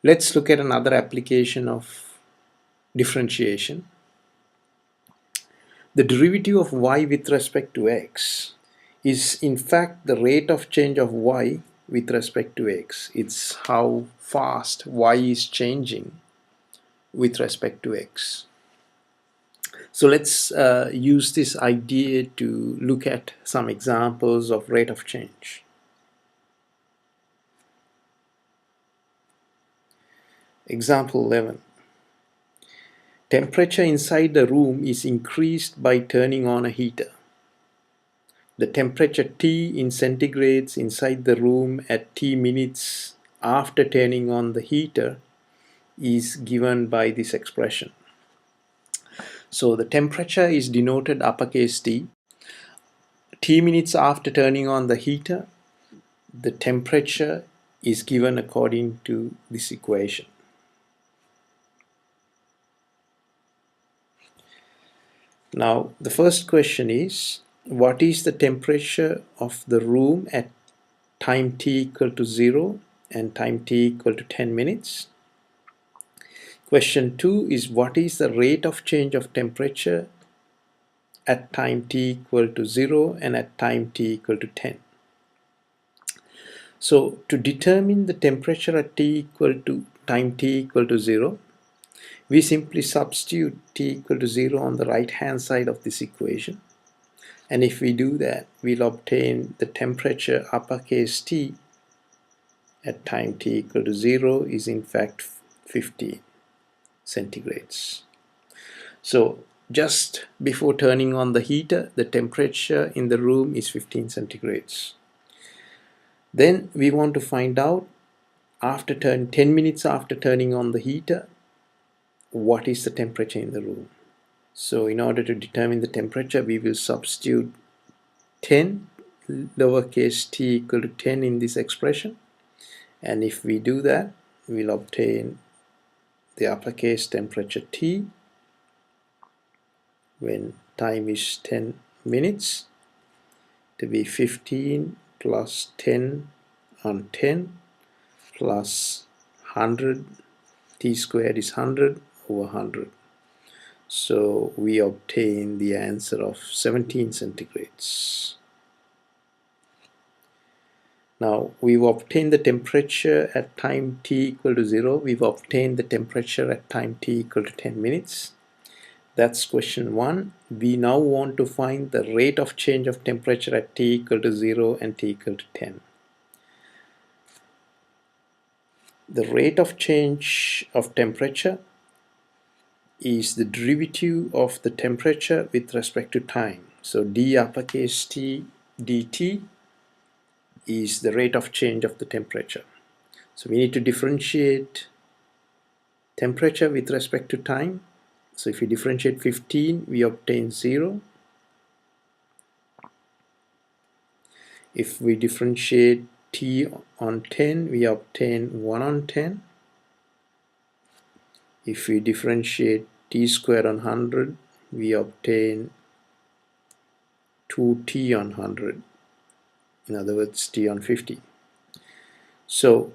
Let's look at another application of differentiation. The derivative of y with respect to x is in fact the rate of change of y with respect to x. It's how fast y is changing with respect to x. So let's use this idea to look at some examples of rate of change. Example 11. Temperature inside the room is increased by turning on a heater. The temperature T in centigrades inside the room at T minutes after turning on the heater is given by this expression. So the temperature is denoted uppercase T. T minutes after turning on the heater, the temperature is given according to this equation. Now the first question is, what is the temperature of the room at time t equal to 0 and time t equal to 10 minutes? Question 2 is, what is the rate of change of temperature at time t equal to 0 and at time t equal to 10? So to determine the temperature at time t equal to 0, we simply substitute t equal to 0 on the right hand side of this equation. And if we do that, we'll obtain the temperature uppercase T at time t equal to 0 is in fact 50 centigrades. So just before turning on the heater, the temperature in the room is 15 centigrades. Then we want to find out after 10 minutes after turning on the heater, what is the temperature in the room. So in order to determine the temperature, we will substitute 10 lowercase t equal to 10 in this expression, and if we do that, we'll obtain the uppercase temperature T when time is 10 minutes to be 15 plus 10 on 10 plus 100. T squared is 100 over 100. So we obtain the answer of 17 centigrades. Now we've obtained the temperature at time t equal to 0. We've obtained the temperature at time t equal to 10 minutes. That's question 1. We now want to find the rate of change of temperature at t equal to 0 and t equal to 10. The rate of change of temperature is the derivative of the temperature with respect to time. So d uppercase T dt is the rate of change of the temperature. So we need to differentiate temperature with respect to time. So if we differentiate 15, we obtain 0. If we differentiate t on 10, we obtain 1 on 10. If we differentiate t squared on 100, we obtain 2t on 100. In other words, t on 50. So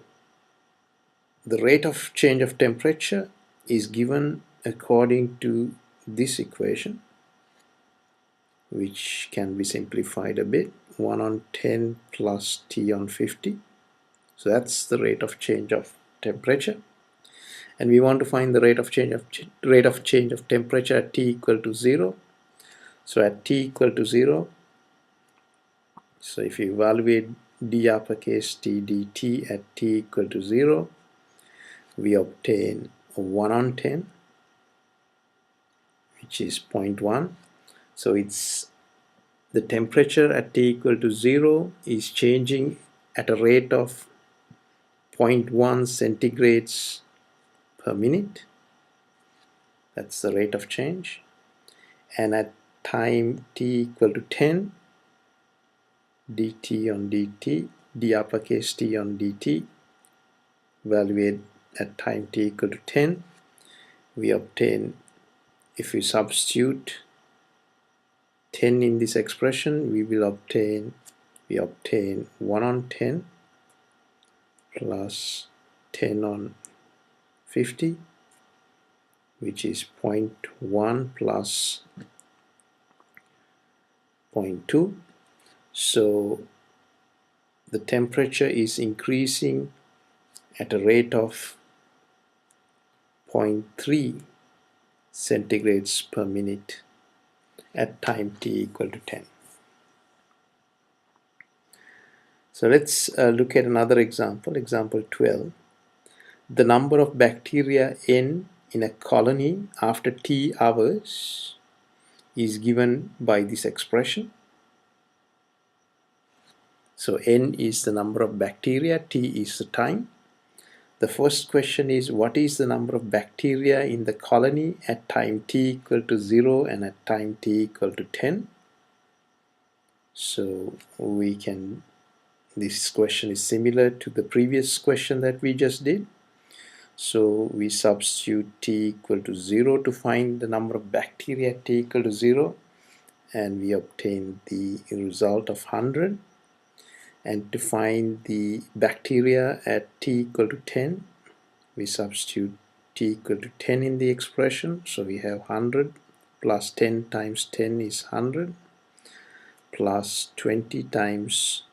the rate of change of temperature is given according to this equation, which can be simplified a bit. 1 on 10 plus t on 50. So that's the rate of change of temperature. And we want to find the rate of change of temperature at t equal to 0. So at t equal to 0, so if you evaluate d uppercase T dt at t equal to 0, we obtain 1 on 10, which is 0.1. So it's the temperature at t equal to 0 is changing at a rate of 0.1 centigrades per minute. That's the rate of change. And at time t equal to 10, dt on dt, d uppercase T on dt, evaluate at time t equal to 10, we obtain, if we substitute 10 in this expression, we obtain 1 on 10 plus 10 on 50, which is 0.1 plus 0.2. So the temperature is increasing at a rate of 0.3 centigrades per minute at time t equal to 10. So let's look at another example, example 12. The number of bacteria N in a colony after T hours is given by this expression. So N is the number of bacteria, T is the time. The first question is, what is the number of bacteria in the colony at time t equal to 0 and at time t equal to 10? So this question is similar to the previous question that we just did. So we substitute t equal to 0 to find the number of bacteria at t equal to 0, and we obtain the result of 100. And to find the bacteria at t equal to 10, we substitute t equal to 10 in the expression. So we have 100 plus 10 times 10 is 100 plus 20 times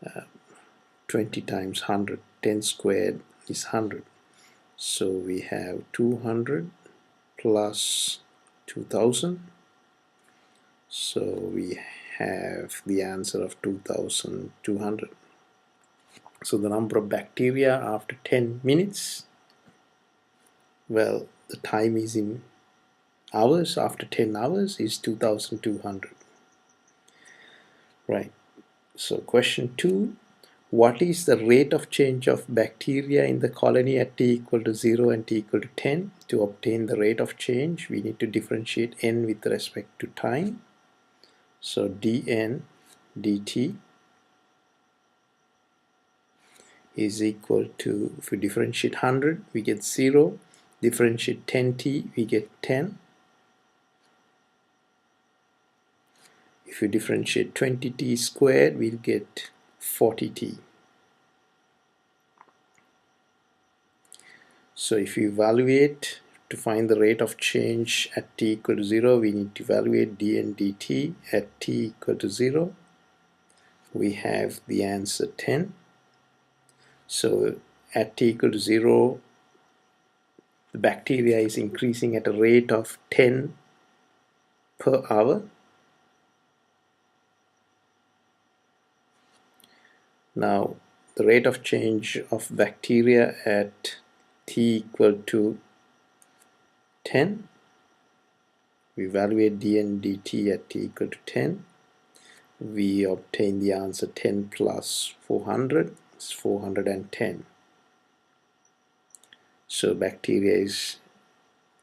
100. 10 squared is 100. So we have 200 plus 2000. So we have the answer of 2200. So the number of bacteria after 10 minutes, well, the time is in hours. After 10 hours is 2200. Right. So question 2, what is the rate of change of bacteria in the colony at t equal to 0 and t equal to 10? To obtain the rate of change, we need to differentiate n with respect to time. So dn dt is equal to, if we differentiate 100, we get 0. Differentiate 10t, we get 10. If you differentiate 20t squared, we'll get 40t. So if you evaluate to find the rate of change at t equal to 0, we need to evaluate dn dt at t equal to 0. We have the answer 10. So at t equal to 0, the bacteria is increasing at a rate of 10 per hour. Now the rate of change of bacteria at t equal to 10, we evaluate dn dt at t equal to 10. We obtain the answer 10 plus 400 is 410. So bacteria is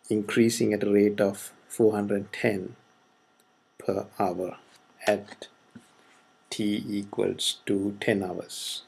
increasing at a rate of 410 per hour at t equals to 10 hours.